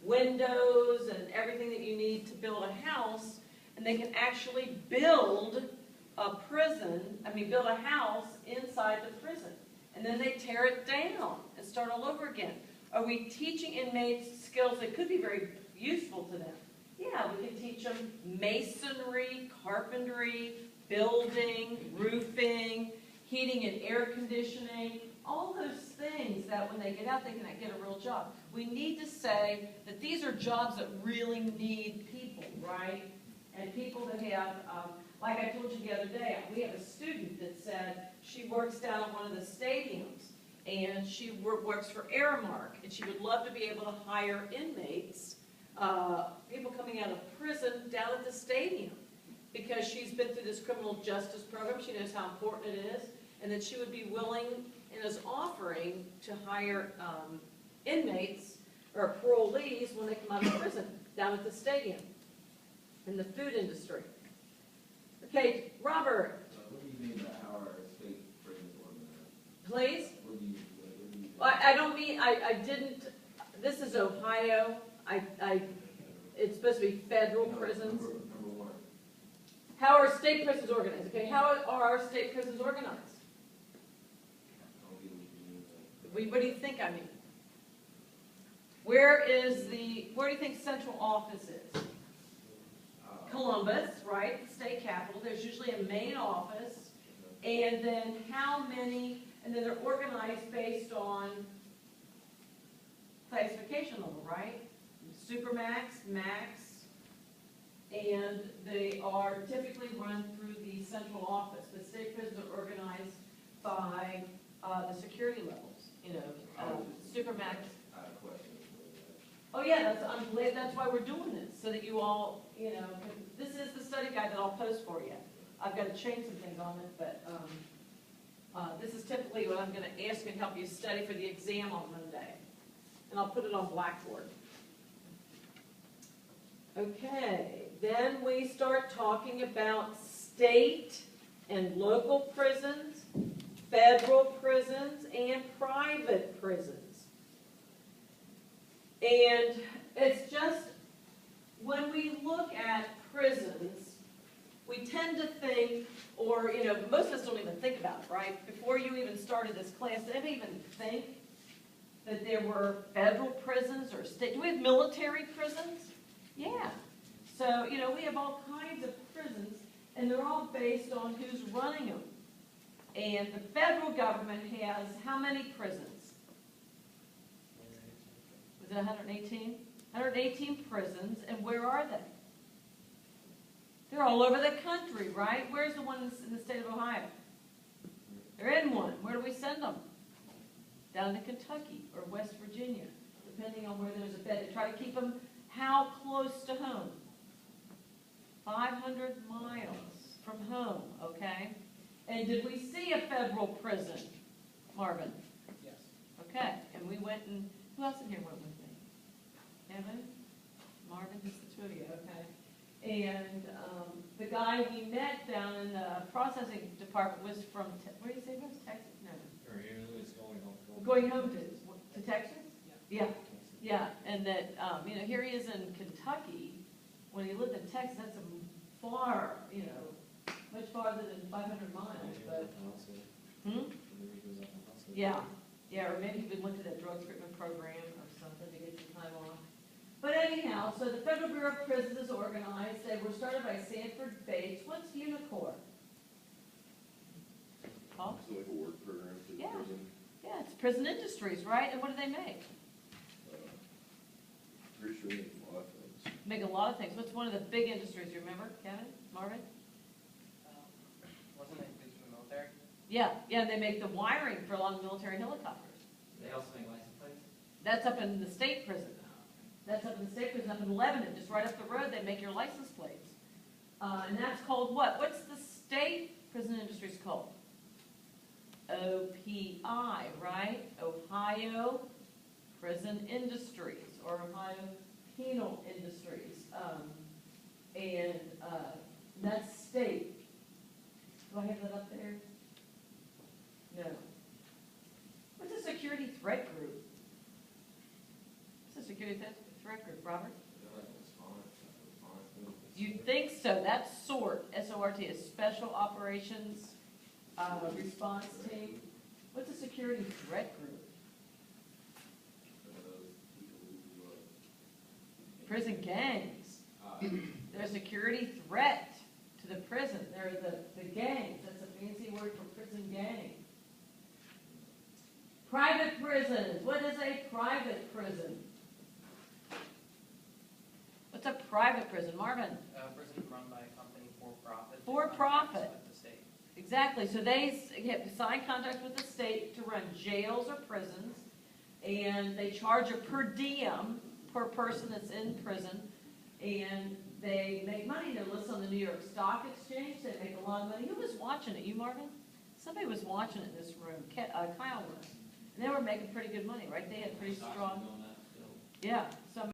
windows and everything that you need to build a house, and they can actually build a build a house inside the prison. And then they tear it down and start all over again. Are we teaching inmates skills that could be very useful to them? Yeah, we can teach them masonry, carpentry, building, roofing, heating and air conditioning, all those things that when they get out, they can get a real job. We need to say that these are jobs that really need people, right? And people that have, like I told you the other day, we have a student that said she works down at one of the stadiums, and she works for Aramark, and she would love to be able to hire inmates, people coming out of prison down at the stadium, because she's been through this criminal justice program. She knows how important it is, and that she would be willing and is offering to hire inmates or parolees when they come out of prison down at the stadium in the food industry. Okay, Robert. What do you mean by how our state prisons organized? Please? What do you I don't mean, I didn't, this is Ohio. It's supposed to be federal prisons. Number one. How are state prisons organized? Okay, how are our state prisons organized? I don't get what you mean. What do you think I mean? Where do you think central office is? Columbus, right? The state capital. There's usually a main office. And then and then they're organized based on classification level, right? Supermax, max, and they are typically run through the central office. The state prisons are organized by the security levels, Supermax. I have a question. Oh yeah, I'm glad that's why we're doing this, so that you all, this is the study guide that I'll post for you. I've got to change some things on it, but this is typically what I'm going to ask and help you study for the exam on Monday. And I'll put it on Blackboard. Okay, then we start talking about state and local prisons, federal prisons, and private prisons. And it's just, when we look at prisons, we tend to think, or, most of us don't even think about it, right? Before you even started this class, did anybody even think that there were federal prisons or state? Do we have military prisons? Yeah. So, we have all kinds of prisons, and they're all based on who's running them. And the federal government has how many prisons? Was it 118? 118 prisons, and where are they? They're all over the country, right? Where's the one in the state of Ohio? They're in one. Where do we send them? Down to Kentucky or West Virginia, depending on where there's a bed. They try to keep them how close to home? 500 miles from home, okay? And did we see a federal prison, Marvin? Yes. Okay, and we went and, who else in here went with me? Kevin? Marvin, just the two of you, okay. And the guy we met down in the processing department was from, where do you say he was? Texas? No. He's going home. Going home to Texas? Yeah. Yeah, and that, here he is in Kentucky. When he lived in Texas, that's far, much farther than 500 miles. But, yeah, or maybe he went to that drug treatment program or something to get some time off. But anyhow, so the Federal Bureau of Prisons is organized. They were started by Sanford Bates. What's Unicorn? Paul? It's like a work program for the Yeah. prison. Yeah, it's prison industries, right? And what do they make? Pretty sure they make a lot of things. Make a lot of things. What's one of the big industries, you remember, Kevin? Marvin? Wasn't it used for the military? Yeah, and they make the wiring for a lot of military helicopters. They also make license plates? That's up in the state prison. That's up in the state prison up in Lebanon, just right up the road. They make your license plates. And that's called what? What's the state prison industries called? OPI, right? Ohio Prison Industries, or Ohio Penal Industries. And that's state. Do I have that up there? No. What's a security threat group? What's a security security threat group, Robert? They're like response group. You think so? That's SORT, S-O-R-T, is Special Operations Response Team. What's a security threat group? Those people who, Prison gangs. They're a security threat to the prison. They're the gangs. That's a fancy word for prison gang. Private prisons. What is a private prison? What's a private prison? Marvin? Prison run by a company for profit. For profit. With the state. Exactly. So they have signed contracts with the state to run jails or prisons, and they charge a per diem per person that's in prison, and they make money. They're listed on the New York Stock Exchange. They make a lot of money. Who was watching it? You, Marvin? Somebody was watching it in this room. Kyle was. And they were making pretty good money, right? They had pretty strong. Yeah. So